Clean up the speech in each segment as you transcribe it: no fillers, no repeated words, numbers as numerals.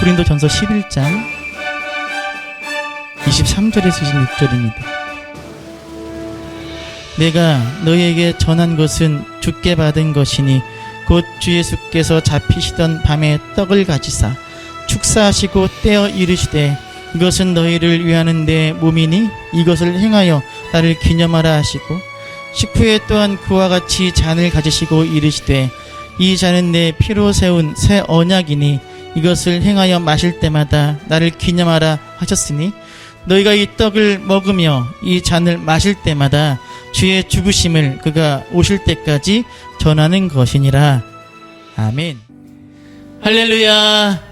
고린도전서 11장 23절에서 26절입니다. 내가 너희에게 전한 것은 주께 받은 것이니 곧 주 예수께서 잡히시던 밤에 떡을 가지사 축사하시고 떼어 이르시되 이것은 너희를 위하는 내 몸이니 이것을 행하여 나를 기념하라 하시고 식후에 또한 그와 같이 잔을 가지시고 이르시되 이 잔은 내 피로 세운 새 언약이니 이것을 행하여 마실 때마다 나를 기념하라 하셨으니 너희가 이 떡을 먹으며 이 잔을 마실 때마다 주의 죽으심을 그가 오실 때까지 전하는 것이니라. 아멘. 할렐루야.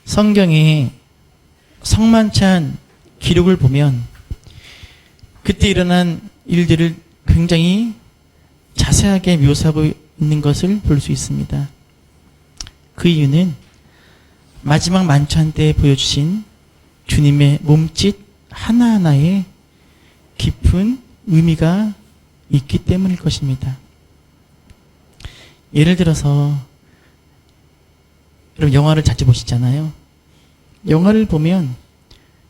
성경에 성만찬 기록을 보면 그때 일어난 일들을 굉장히 자세하게 묘사하고 있는 것을 볼 수 있습니다. 그 이유는 마지막 만찬 때 보여주신 주님의 몸짓 하나하나에 깊은 의미가 있기 때문일 것입니다. 예를 들어서 여러분 영화를 자주 보시잖아요. 영화를 보면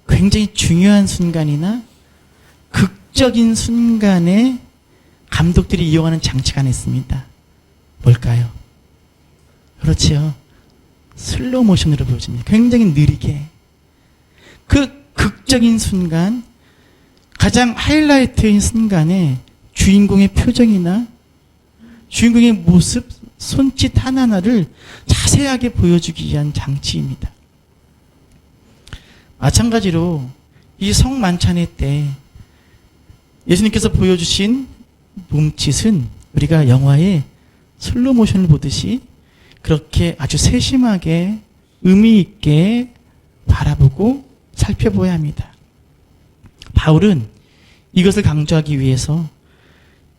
굉장히 중요한 순간이나 극적인 순간에 감독들이 이용하는 장치가 하나 있습니다. 뭘까요? 그렇지요. 슬로우 모션으로 보여줍니다. 굉장히 느리게. 그 극적인 순간, 가장 하이라이트인 순간에 주인공의 표정이나 주인공의 모습, 손짓 하나하나를 자세하게 보여주기 위한 장치입니다. 마찬가지로 이 성만찬회 때 예수님께서 보여주신 몸짓은 우리가 영화의 슬로우 모션을 보듯이 그렇게 아주 세심하게 의미 있게 바라보고 살펴보아야 합니다. 바울은 이것을 강조하기 위해서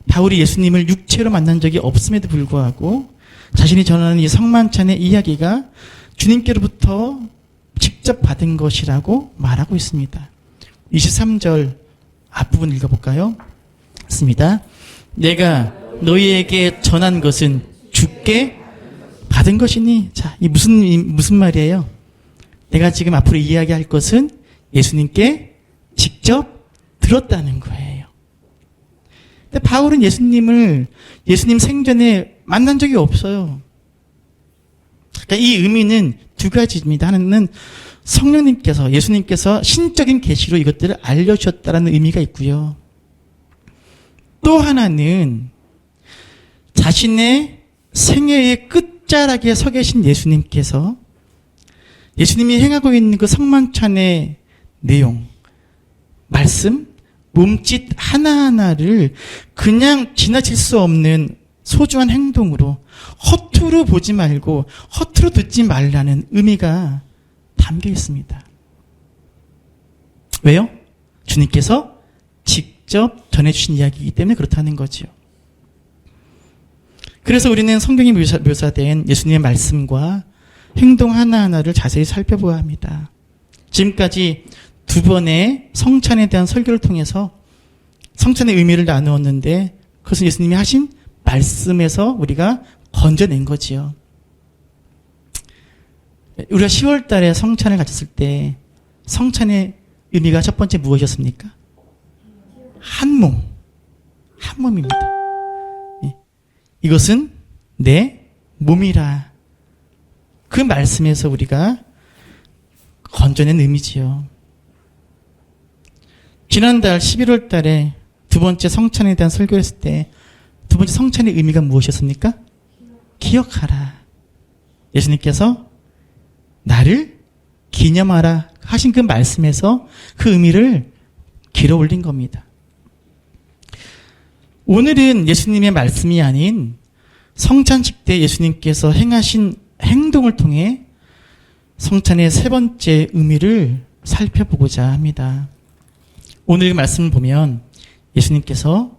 바울이 예수님을 육체로 만난 적이 없음에도 불구하고 자신이 전하는 이 성만찬의 이야기가 주님께로부터 직접 받은 것이라고 말하고 있습니다. 23절 앞부분 읽어볼까요? 있습니다. 내가 너희에게 전한 것은 주께 받은 것이니. 자, 이 무슨 말이에요? 내가 지금 앞으로 이야기할 것은 예수님께 직접 들었다는 거예요. 근데 바울은 예수님 생전에 만난 적이 없어요. 그러니까 이 의미는 두 가지입니다. 하나는 성령님께서, 예수님께서 신적인 계시로 이것들을 알려주셨다는 의미가 있고요. 또 하나는 자신의 생애의 끝자락에 서 계신 예수님께서 예수님이 행하고 있는 그 성만찬의 내용, 말씀, 몸짓 하나하나를 그냥 지나칠 수 없는 소중한 행동으로 허투루 보지 말고 허투루 듣지 말라는 의미가 담겨 있습니다. 왜요? 주님께서 직접 전해주신 이야기이기 때문에 그렇다는 거죠. 그래서 우리는 성경에 묘사된 예수님의 말씀과 행동 하나하나를 자세히 살펴보아야 합니다. 지금까지 두 번의 성찬에 대한 설교를 통해서 성찬의 의미를 나누었는데 그것은 예수님이 하신 말씀에서 우리가 건져낸 거지요. 우리가 10월 달에 성찬을 가졌을 때 성찬의 의미가 첫 번째 무엇이었습니까? 한 몸입니다. 이것은 내 몸이라. 그 말씀에서 우리가 건져낸 의미지요. 지난달 11월 달에 두 번째 성찬에 대한 설교를 했을 때 두 번째 성찬의 의미가 무엇이었습니까? 기억하라. 예수님께서 나를 기념하라 하신 그 말씀에서 그 의미를 길어 올린 겁니다. 오늘은 예수님의 말씀이 아닌 성찬식 때 예수님께서 행하신 행동을 통해 성찬의 세 번째 의미를 살펴보고자 합니다. 오늘 말씀을 보면 예수님께서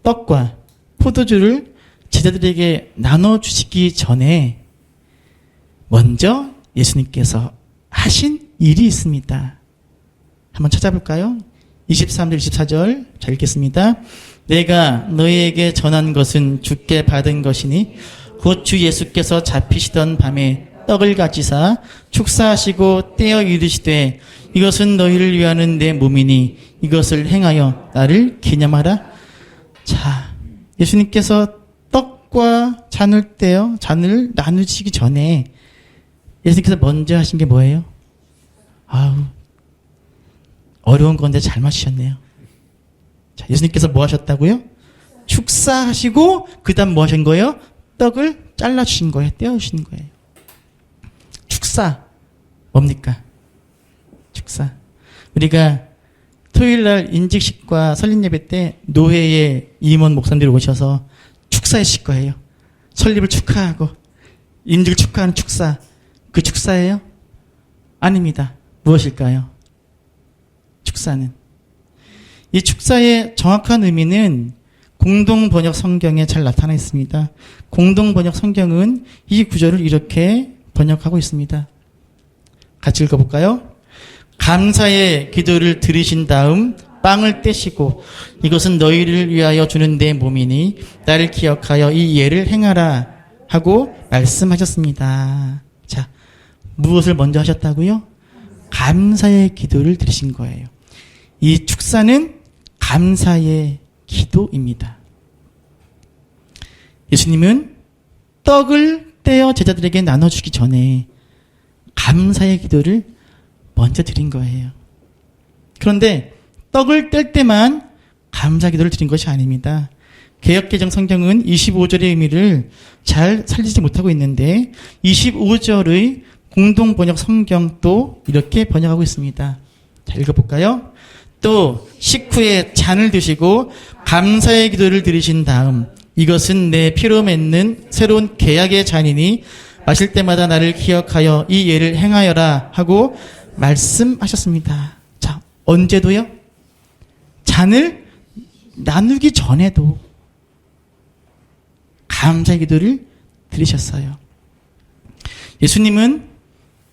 떡과 포도주를 제자들에게 나눠주시기 전에 먼저 예수님께서 하신 일이 있습니다. 한번 찾아볼까요? 23절, 24절 잘 읽겠습니다. 내가 너희에게 전한 것은 주께 받은 것이니 곧 주 예수께서 잡히시던 밤에 떡을 가지사 축사하시고 떼어 이르시되 이것은 너희를 위하는 내 몸이니 이것을 행하여 나를 기념하라. 자, 예수님께서 떡과 잔을 떼어 잔을 나누시기 전에 예수님께서 먼저 하신 게 뭐예요? 아우, 어려운 건데 잘 맞추셨네요. 자, 예수님께서 뭐 하셨다고요? 축사하시고 그 다음 뭐 하신 거예요? 떡을 잘라주신 거예요. 떼어주신 거예요. 축사 뭡니까? 축사. 우리가 토요일날 인직식과 설립예배 때 노회의 임원 목사님들이 오셔서 축사해 주실 거예요. 설립을 축하하고 인직을 축하하는 축사. 그 축사예요? 아닙니다. 무엇일까요? 축사는 이 축사의 정확한 의미는 공동번역 성경에 잘 나타나 있습니다. 공동번역 성경은 이 구절을 이렇게 번역하고 있습니다. 같이 읽어볼까요? 감사의 기도를 들으신 다음 빵을 떼시고 이것은 너희를 위하여 주는 내 몸이니 나를 기억하여 이 예를 행하라 하고 말씀하셨습니다. 자, 무엇을 먼저 하셨다고요? 감사의 기도를 드리신 거예요. 이 축사는 감사의 기도입니다. 예수님은 떡을 떼어 제자들에게 나눠주기 전에 감사의 기도를 먼저 드린 거예요. 그런데 떡을 뗄 때만 감사 기도를 드린 것이 아닙니다. 개역개정 성경은 25절의 의미를 잘 살리지 못하고 있는데 25절의 공동번역 성경도 이렇게 번역하고 있습니다. 자, 읽어볼까요? 또 식후에 잔을 드시고 감사의 기도를 드리신 다음 이것은 내 피로 맺는 새로운 계약의 잔이니 마실 때마다 나를 기억하여 이 예를 행하여라 하고 말씀하셨습니다. 자, 언제도요? 잔을 나누기 전에도 감사의 기도를 드리셨어요. 예수님은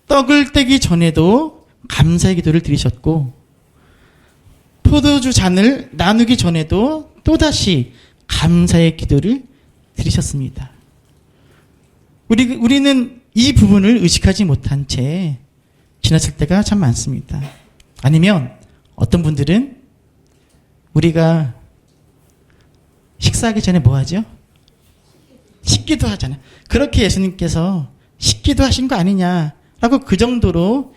떡을 떼기 전에도 감사의 기도를 드리셨고 포도주 잔을 나누기 전에도 또다시 감사의 기도를 드리셨습니다. 우리는 이 부분을 의식하지 못한 채 지나칠 때가 참 많습니다. 아니면 어떤 분들은 우리가 식사하기 전에 뭐 하죠? 식기도 하잖아요. 그렇게 예수님께서 식기도 하신 거 아니냐라고 그 정도로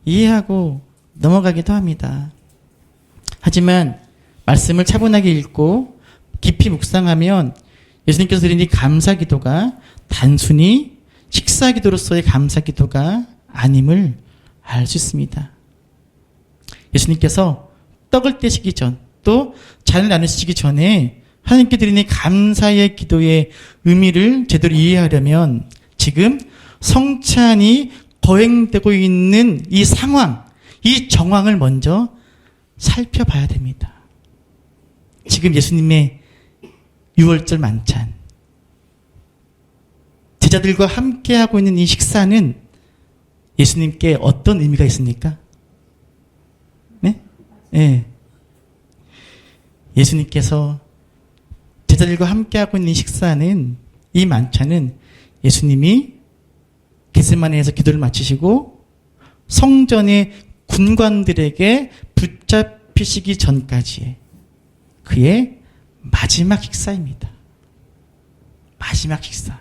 이해하고 넘어가기도 합니다. 하지만 말씀을 차분하게 읽고 깊이 묵상하면 예수님께서 드린 이 감사기도가 단순히 식사기도로서의 감사기도가 아님을 알 수 있습니다. 예수님께서 떡을 떼시기 전, 또 잔을 나누시기 전에 하나님께 드리는 감사의 기도의 의미를 제대로 이해하려면 지금 성찬이 거행되고 있는 이 상황, 이 정황을 먼저 살펴봐야 됩니다. 지금 예수님의 6월절 만찬, 제자들과 함께하고 있는 이 식사는 예수님께 어떤 의미가 있습니까? 네? 네. 예수님께서 제자들과 함께하고 있는 이 식사는, 이 만찬은 예수님이 겟세마네에서 기도를 마치시고 성전의 군관들에게 붙잡히시기 전까지의 그의 마지막 식사입니다. 마지막 식사.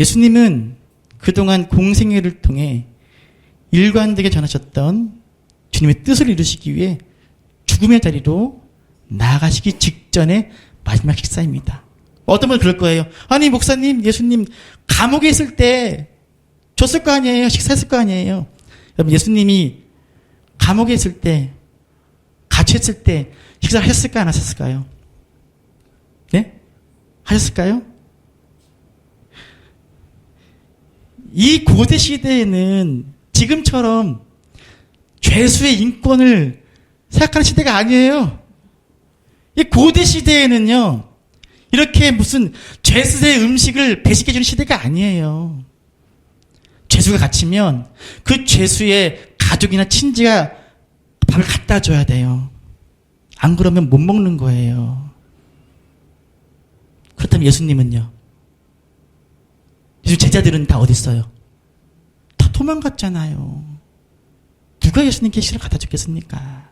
예수님은 그동안 공생애를 통해 일관되게 전하셨던 주님의 뜻을 이루시기 위해 죽음의 자리로 나아가시기 직전의 마지막 식사입니다. 어떤 분은 그럴 거예요. 아니 목사님, 예수님 감옥에 있을 때 줬을 거 아니에요. 식사했을 거 아니에요. 여러분, 예수님이 감옥에 있을 때, 갇혔을 때 식사를 하셨을까 안 하셨을까요? 네? 하셨을까요? 이 고대 시대에는 지금처럼 죄수의 인권을 생각하는 시대가 아니에요. 이 고대 시대에는요, 이렇게 무슨 죄수의 음식을 배식해주는 시대가 아니에요. 죄수가 갇히면 그 죄수의 가족이나 친지가 밥을 갖다 줘야 돼요. 안 그러면 못 먹는 거예요. 그렇다면 예수님은요? 예수 제자들은 다 어디 있어요? 다 도망갔잖아요. 누가 예수님께 식사를 갖다 줬겠습니까?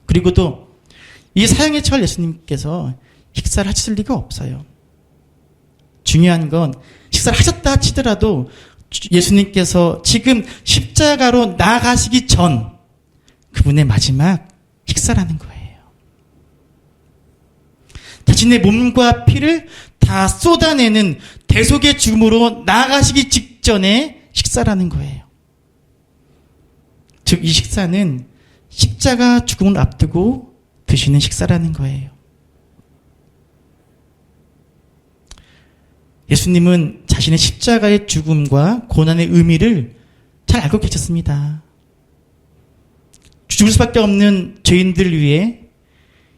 그리고 또 이 사형에 처할 예수님께서 식사를 하실 리가 없어요. 중요한 건 식사를 하셨다 치더라도 예수님께서 지금 십자가로 나아가시기 전 그분의 마지막 식사라는 거예요. 자신의 몸과 피를 다 쏟아내는 대속의 죽음으로 나아가시기 직전의 식사라는 거예요. 즉, 이 식사는 십자가 죽음을 앞두고 드시는 식사라는 거예요. 예수님은 자신의 십자가의 죽음과 고난의 의미를 잘 알고 계셨습니다. 죽을 수밖에 없는 죄인들을 위해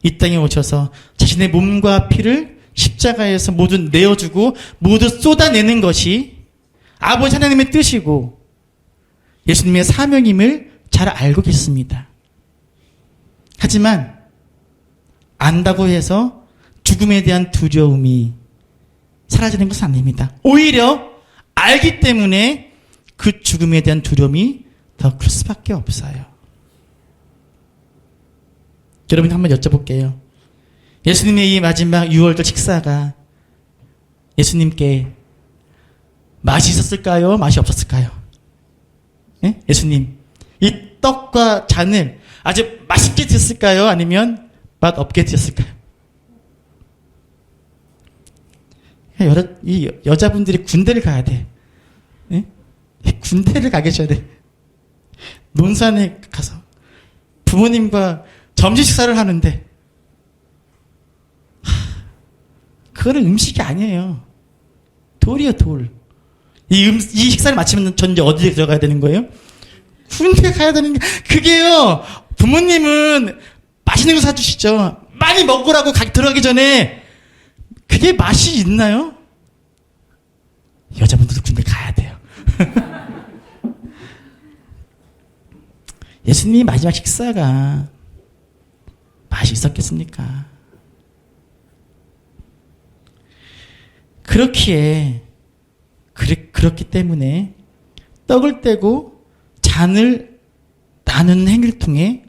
이 땅에 오셔서 자신의 몸과 피를 십자가에서 모두 내어주고 모두 쏟아내는 것이 아버지 하나님의 뜻이고 예수님의 사명임을 잘 알고 계셨습니다. 하지만 안다고 해서 죽음에 대한 두려움이 사라지는 것은 아닙니다. 오히려 알기 때문에 그 죽음에 대한 두려움이 더 클 수밖에 없어요. 여러분 한번 여쭤볼게요. 예수님의 이 마지막 6월절 식사가 예수님께 맛이 있었을까요? 맛이 없었을까요? 예? 예수님, 이 떡과 잔을 아주 맛있게 드셨을까요? 아니면 맛 없게 드셨을까요? 이 여자분들이 군대를 가야 돼. 예? 군대를 가 계셔야 돼. 논산에 가서 부모님과 점심 식사를 하는데 그거는 음식이 아니에요. 돌이에요, 돌. 이 식사를 마치면 전 이제 어디에 들어가야 되는 거예요? 군대 가야 되는 게 그게요. 부모님은 맛있는 거 사주시죠. 많이 먹으라고 들어가기 전에 그게 맛이 있나요? 여자분들도 군대 가야 돼요. 예수님이 마지막 식사가 맛이 있었겠습니까? 그렇기 때문에 떡을 떼고 잔을 나누는 행위를 통해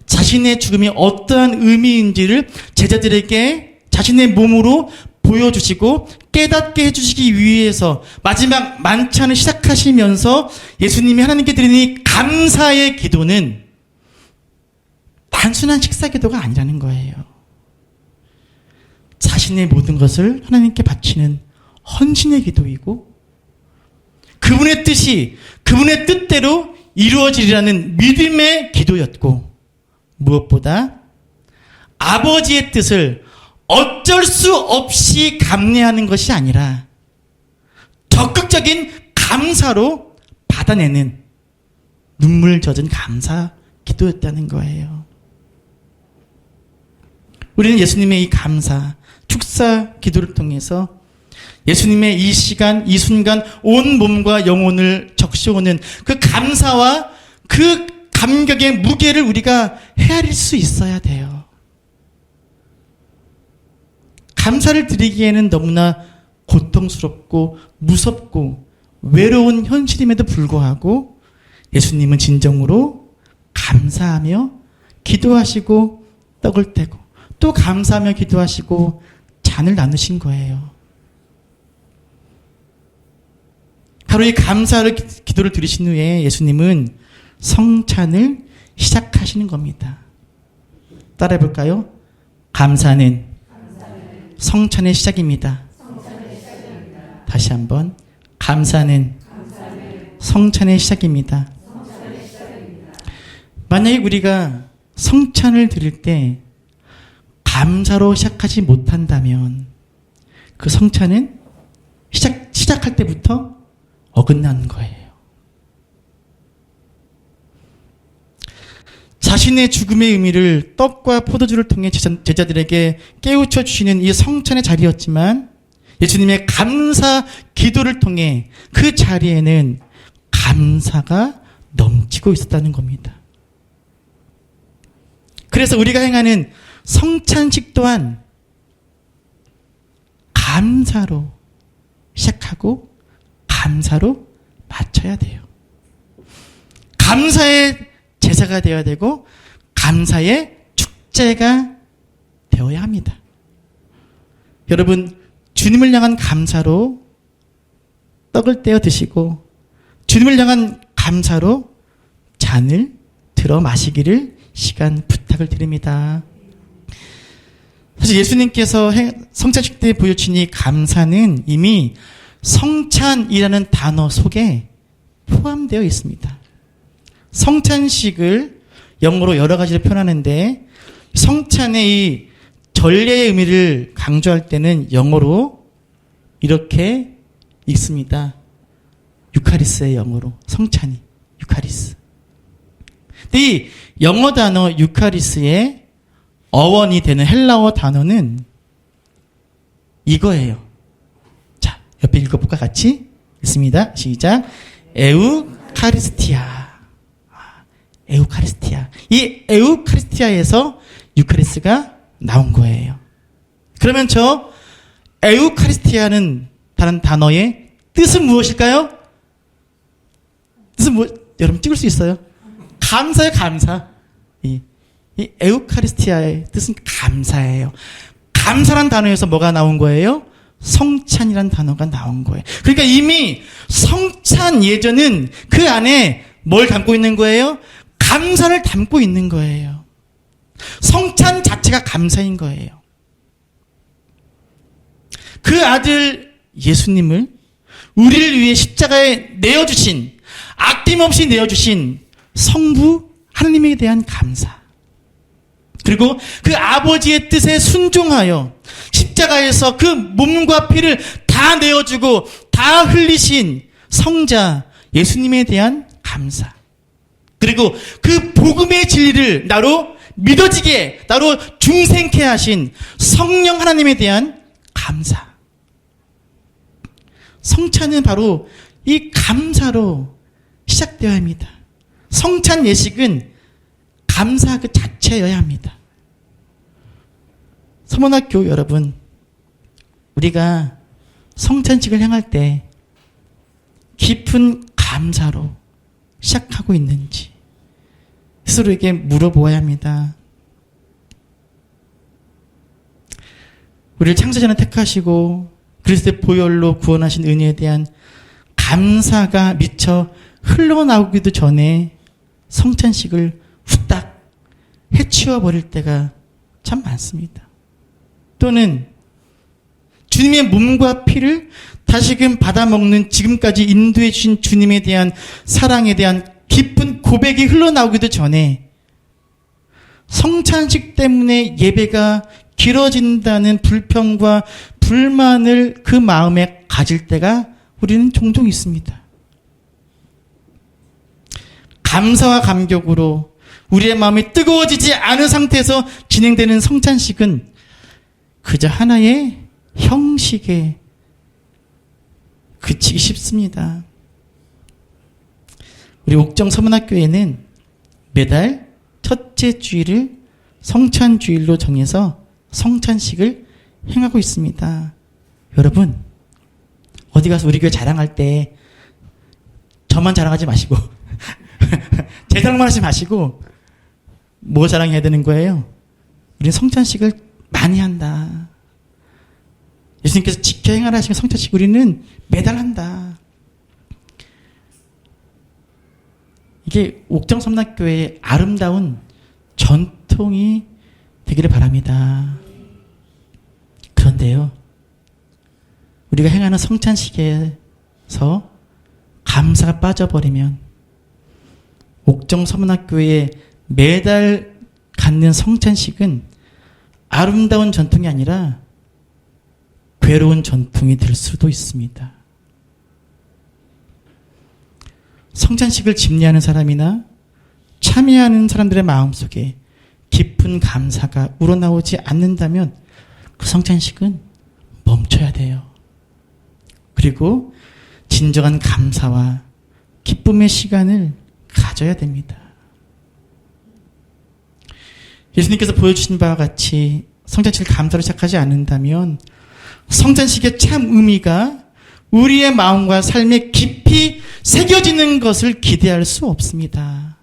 자신의 죽음이 어떠한 의미인지를 제자들에게 자신의 몸으로 보여주시고 깨닫게 해주시기 위해서 마지막 만찬을 시작하시면서 예수님이 하나님께 드리는 이 감사의 기도는 단순한 식사 기도가 아니라는 거예요. 자신의 모든 것을 하나님께 바치는 헌신의 기도이고 그분의 뜻이 그분의 뜻대로 이루어지리라는 믿음의 기도였고 무엇보다 아버지의 뜻을 어쩔 수 없이 감내하는 것이 아니라 적극적인 감사로 받아내는 눈물 젖은 감사 기도였다는 거예요. 우리는 예수님의 이 감사, 축사 기도를 통해서 예수님의 이 시간, 이 순간 온 몸과 영혼을 적셔오는 그 감사와 그 감격의 무게를 우리가 헤아릴 수 있어야 돼요. 감사를 드리기에는 너무나 고통스럽고 무섭고 외로운 현실임에도 불구하고 예수님은 진정으로 감사하며 기도하시고 떡을 떼고 또 감사하며 기도하시고 잔을 나누신 거예요. 바로 이 감사를 기도를 드리신 후에 예수님은 성찬을 시작하시는 겁니다. 따라해 볼까요? 감사는 성찬의 시작입니다. 다시 한번 감사는 성찬의 시작입니다. 만약에 우리가 성찬을 드릴 때 감사로 시작하지 못한다면 그 성찬은 시작할 때부터 어긋나는 거예요. 자신의 죽음의 의미를 떡과 포도주를 통해 제자들에게 깨우쳐 주시는 이 성찬의 자리였지만 예수님의 감사 기도를 통해 그 자리에는 감사가 넘치고 있었다는 겁니다. 그래서 우리가 행하는 성찬식 또한 감사로 시작하고 감사로 마쳐야 돼요. 감사의 제사가 되어야 되고 감사의 축제가 되어야 합니다. 여러분, 주님을 향한 감사로 떡을 떼어 드시고 주님을 향한 감사로 잔을 들어 마시기를 시간 부탁을 드립니다. 사실 예수님께서 성찬식 때 보여주신 이 감사는 이미 성찬이라는 단어 속에 포함되어 있습니다. 성찬식을 영어로 여러 가지로 표현하는데 성찬의 이 전례의 의미를 강조할 때는 영어로 이렇게 읽습니다. 유카리스의 영어로 성찬이 유카리스. 근데 이 영어 단어 유카리스의 어원이 되는 헬라어 단어는 이거예요. 자, 옆에 읽어볼까 같이? 읽습니다. 시작. 에우카리스티아. 에우카리스티아. 이 에우카리스티아에서 유카리스가 나온 거예요. 그러면 저 에우카리스티아는 다른 단어의 뜻은 무엇일까요? 뜻은 여러분 찍을 수 있어요? 감사예요, 감사. 이 에우카리스티아의 뜻은 감사예요. 감사란 단어에서 뭐가 나온 거예요? 성찬이란 단어가 나온 거예요. 그러니까 이미 성찬 예전은 그 안에 뭘 담고 있는 거예요? 감사를 담고 있는 거예요. 성찬 자체가 감사인 거예요. 그 아들 예수님을 우리를 위해 십자가에 내어주신, 아낌없이 내어주신 성부 하나님에 대한 감사, 그리고 그 아버지의 뜻에 순종하여 십자가에서 그 몸과 피를 다 내어주고 다 흘리신 성자 예수님에 대한 감사, 그리고 그 복음의 진리를 나로 믿어지게, 나로 중생케 하신 성령 하나님에 대한 감사. 성찬은 바로 이 감사로 시작되어야 합니다. 성찬 예식은 감사 그 자체여야 합니다. 서문학교 여러분, 우리가 성찬식을 행할 때 깊은 감사로 시작하고 있는지 스스로에게 물어보아야 합니다. 우리를 창세전에 택하시고 그리스도의 보혈로 구원하신 은혜에 대한 감사가 미처 흘러나오기도 전에 성찬식을 후딱 해치워 버릴 때가 참 많습니다. 또는 주님의 몸과 피를 다시금 받아먹는 지금까지 인도해 주신 주님에 대한 사랑에 대한 깊은 고백이 흘러나오기도 전에 성찬식 때문에 예배가 길어진다는 불평과 불만을 그 마음에 가질 때가 우리는 종종 있습니다. 감사와 감격으로 우리의 마음이 뜨거워지지 않은 상태에서 진행되는 성찬식은 그저 하나의 형식에 그치기 쉽습니다. 우리 옥정 서문학교에는 매달 첫째 주일을 성찬주일로 정해서 성찬식을 행하고 있습니다. 여러분, 어디 가서 우리 교회 자랑할 때 저만 자랑하지 마시고 제 자랑만 하지 마시고 뭐 자랑해야 되는 거예요? 우리는 성찬식을 많이 한다. 예수님께서 지켜 행하라 하시는 성찬식 우리는 매달 한다. 이게 옥정섬락교회의 아름다운 전통이 되기를 바랍니다. 그런데요, 우리가 행하는 성찬식에서 감사가 빠져버리면 옥정서문학교에 매달 갖는 성찬식은 아름다운 전통이 아니라 괴로운 전통이 될 수도 있습니다. 성찬식을 집례하는 사람이나 참여하는 사람들의 마음속에 깊은 감사가 우러나오지 않는다면 그 성찬식은 멈춰야 돼요. 그리고 진정한 감사와 기쁨의 시간을 가져야 됩니다. 예수님께서 보여주신 바와 같이 성찬식을 감사로 시작하지 않는다면 성찬식의 참 의미가 우리의 마음과 삶에 깊이 새겨지는 것을 기대할 수 없습니다.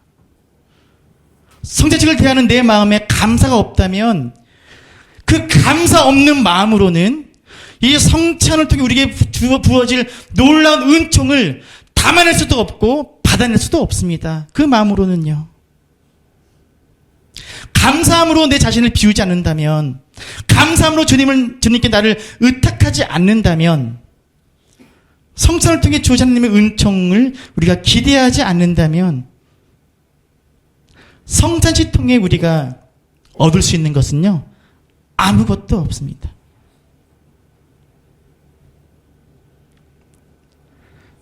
성찬식을 대하는 내 마음에 감사가 없다면 그 감사 없는 마음으로는 이 성찬을 통해 우리에게 부어질 놀라운 은총을 담아낼 수도 없고 받아낼 수도 없습니다. 그 마음으로는요. 감사함으로 내 자신을 비우지 않는다면, 감사함으로 주님께 나를 의탁하지 않는다면, 성찬을 통해 주신 하나님의 은총을 우리가 기대하지 않는다면, 성찬식 통해 우리가 얻을 수 있는 것은요, 아무것도 없습니다.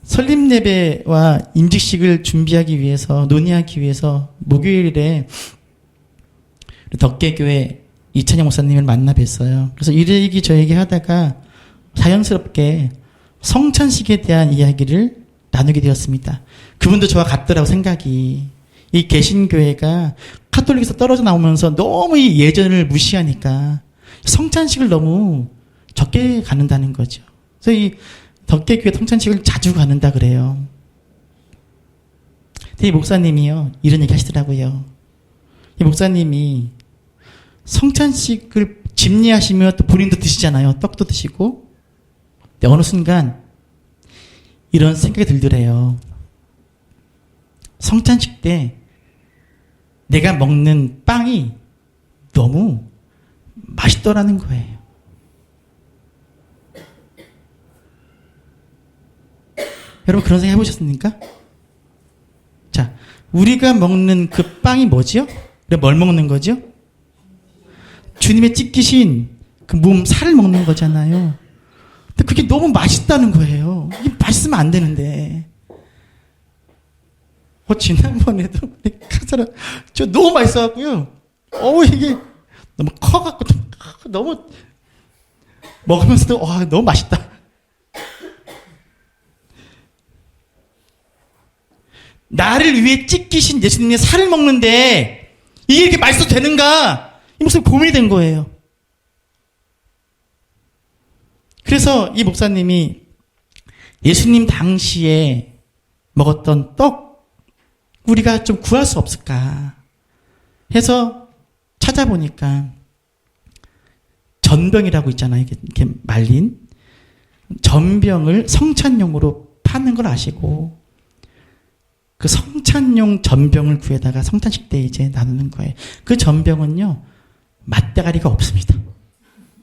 설립 예배와 임직식을 준비하기 위해서, 논의하기 위해서 목요일에 덕계교회 이찬영 목사님을 만나 뵀어요. 그래서 이래 얘기 저 얘기 하다가 자연스럽게 성찬식에 대한 이야기를 나누게 되었습니다. 그분도 저와 같더라고 생각이. 이 개신교회가 카톨릭에서 떨어져 나오면서 너무 이 예전을 무시하니까 성찬식을 너무 적게 갖는다는 거죠. 그래서 이 덕계교회 성찬식을 자주 갖는다 그래요. 근데 이 목사님이요, 이런 얘기 하시더라고요. 이 목사님이 성찬식을 집례하시며 또 본인도 드시잖아요. 떡도 드시고. 근데 어느 순간 이런 생각이 들더래요. 성찬식 때 내가 먹는 빵이 너무 맛있더라는 거예요. 여러분 그런 생각 해보셨습니까? 자, 우리가 먹는 그 빵이 뭐지요? 우리가 뭘 먹는 거죠? 주님의 찢기신 그 몸 살을 먹는 거잖아요. 근데 그게 너무 맛있다는 거예요. 이게 맛있으면 안 되는데. 지난번에도 카사라 저 너무 맛있어갖고요. 이게 너무 커갖고 너무 먹으면서도 너무 맛있다. 나를 위해 찢기신 예수님의 살을 먹는데 이게 이렇게 맛있어도 되는가? 이 목사님 고민이 된 거예요. 그래서 이 목사님이 예수님 당시에 먹었던 떡 우리가 좀 구할 수 없을까 해서 찾아보니까 전병이라고 있잖아요. 이렇게 말린 전병을 성찬용으로 파는 걸 아시고 그 성찬용 전병을 구해다가 성찬식 때 이제 나누는 거예요. 그 전병은요 맛대가리가 없습니다.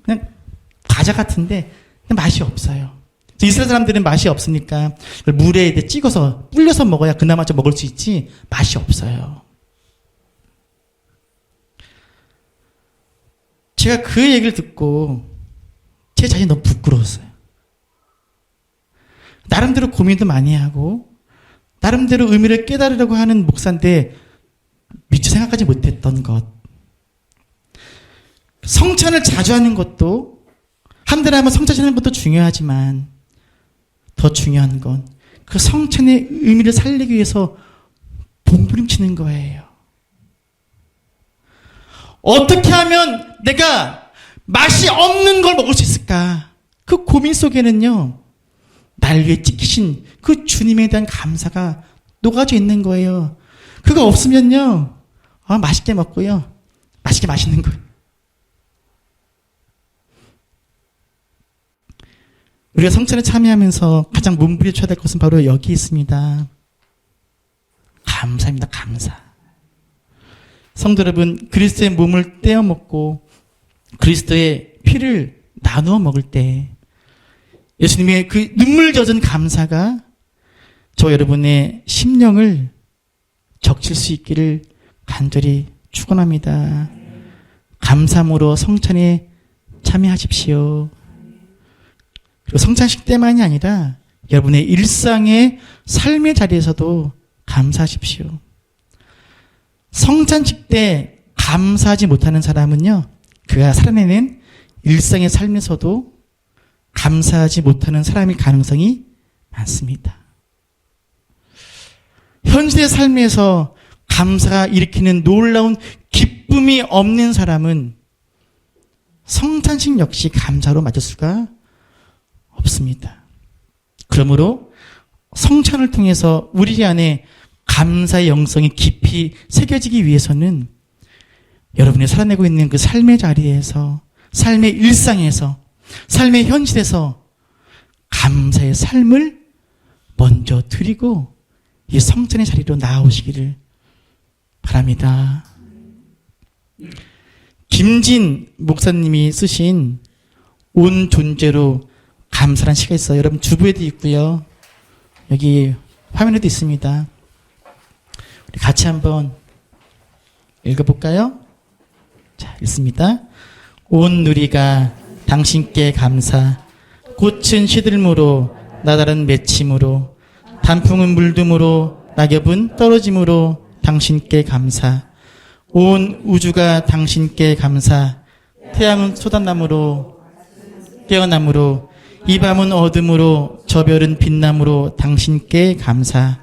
그냥 과자 같은데 맛이 없어요. 이스라엘 사람들은 맛이 없으니까 물에 찍어서 불려서 먹어야 그나마 좀 먹을 수 있지 맛이 없어요. 제가 그 얘기를 듣고 제 자신이 너무 부끄러웠어요. 나름대로 고민도 많이 하고 나름대로 의미를 깨달으려고 하는 목사인데 미처 생각하지 못했던 것. 성찬을 자주 하는 것도 한 달에 한 번 성찬 하는 것도 중요하지만 더 중요한 건 그 성찬의 의미를 살리기 위해서 몸부림치는 거예요. 어떻게 하면 내가 맛이 없는 걸 먹을 수 있을까? 그 고민 속에는요. 날 위해 찍히신 그 주님에 대한 감사가 녹아져 있는 거예요. 그거 없으면요. 맛있게 먹고요. 맛있게 마시는 거예요. 우리가 성찬에 참여하면서 가장 몸부림쳐야 될 것은 바로 여기 있습니다. 감사입니다. 감사. 성도 여러분, 그리스도의 몸을 떼어 먹고 그리스도의 피를 나누어 먹을 때 예수님의 그 눈물 젖은 감사가 저 여러분의 심령을 적실 수 있기를 간절히 축원합니다. 감사함으로 성찬에 참여하십시오. 그리고 성찬식 때만이 아니라 여러분의 일상의 삶의 자리에서도 감사하십시오. 성찬식 때 감사하지 못하는 사람은요, 그가 살아내는 일상의 삶에서도 감사하지 못하는 사람일 가능성이 많습니다. 현실의 삶에서 감사가 일으키는 놀라운 기쁨이 없는 사람은 성찬식 역시 감사로 맞을 수가 없습니다. 그러므로 성찬을 통해서 우리 안에 감사의 영성이 깊이 새겨지기 위해서는 여러분이 살아내고 있는 그 삶의 자리에서, 삶의 일상에서, 삶의 현실에서 감사의 삶을 먼저 드리고 이 성찬의 자리로 나아오시기를 바랍니다. 김진 목사님이 쓰신 온 존재로 감사란 시가 있어요. 여러분 주부에도 있고요. 여기 화면에도 있습니다. 우리 같이 한번 읽어볼까요? 자, 읽습니다. 온 누리가 당신께 감사, 꽃은 시들므로 나다른 맺힘으로, 단풍은 물듦으로, 낙엽은 떨어짐으로 당신께 감사. 온 우주가 당신께 감사, 태양은 쏟아남으로 깨어남으로, 이 밤은 어둠으로, 저 별은 빛남으로 당신께 감사.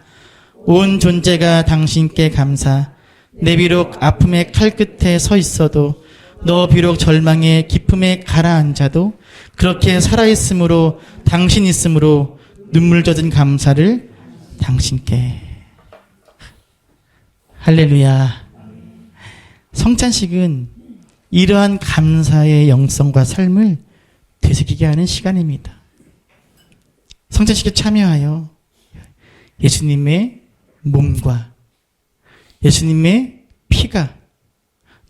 온 존재가 당신께 감사. 내 비록 아픔의 칼끝에 서 있어도, 너 비록 절망의 깊음에 가라앉아도 그렇게 살아있으므로, 당신 있으므로 눈물 젖은 감사를 당신께. 할렐루야. 성찬식은 이러한 감사의 영성과 삶을 되새기게 하는 시간입니다. 성찬식에 참여하여 예수님의 몸과 예수님의 피가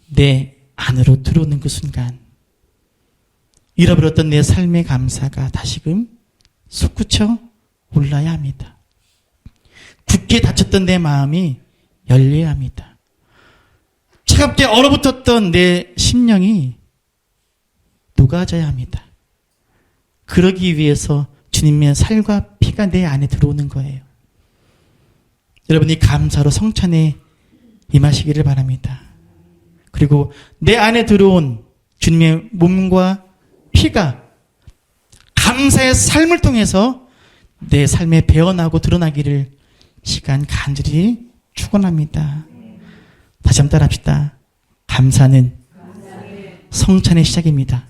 내 안으로 들어오는 그 순간, 잃어버렸던 내 삶의 감사가 다시금 솟구쳐 올라야 합니다. 굳게 닫혔던 내 마음이 열려야 합니다. 차갑게 얼어붙었던 내 심령이 녹아져야 합니다. 그러기 위해서 주님의 살과 피가 내 안에 들어오는 거예요. 여러분이 감사로 성찬에 임하시기를 바랍니다. 그리고 내 안에 들어온 주님의 몸과 피가 감사의 삶을 통해서 내 삶에 배어나고 드러나기를 시간 간절히 축원합니다. 다시 한번 따라합시다. 감사는 성찬의 시작입니다.